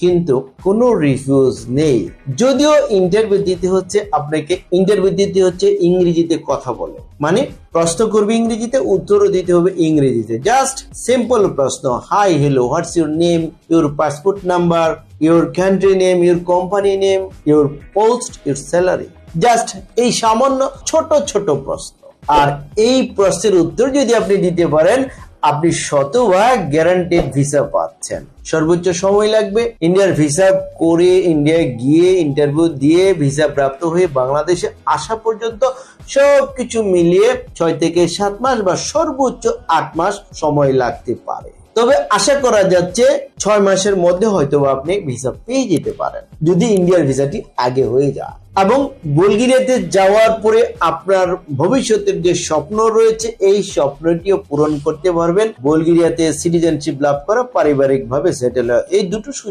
কিন্তু কোনো রিফিউজ নেই। যদিও ইন্টারভিউ দিতে হচ্ছে আপনাকে, ইন্টারভিউ দিতে হচ্ছে ইংরেজিতে কথা বলে, মানে প্রশ্ন করবে ইংরেজিতে, উত্তরও দিতে হবে ইংরেজিতে। জাস্ট সিম্পল প্রশ্ন, hi hello, what's your name, your passport number, your country name, your company name, your post, your salary. Just এই সামান্য ছোট ছোট প্রশ্ন। আর এই প্রশ্নের উত্তর যদি আপনি দিতে পারেন, আপনি শতভাগ গ্যারান্টেড ভিসা পাচ্ছেন। সর্বোচ্চ সময় লাগবে ইন্ডিয়ার ভিসা করে, ইন্ডিয়ায় গিয়ে ইন্টারভিউ দিয়ে ভিসা প্রাপ্ত হয়ে বাংলাদেশে আসা পর্যন্ত সবকিছু মিলিয়ে 6 থেকে 7 মাস বা সর্বোচ্চ 8 মাস সময় লাগতে পারে। তবে আশা করা যাচ্ছে 6 মাসের মধ্যে হয়তো আপনি ভিসা পেয়ে যেতে পারেন, যদি ইন্ডিয়ার ভিসাটি আগে হয়ে যায়। এবং বুলগেরিয়াতে যাওয়ার পরে আপনার ভবিষ্যতের যে স্বপ্ন রয়েছে, এই স্বপ্নটিও পূরণ করতে পারবেন। বুলগেরিয়াতে সিটিজেনশিপ লাভ করা, পারিবারিক ভাবে সেটেল হওয়া, এই দুটো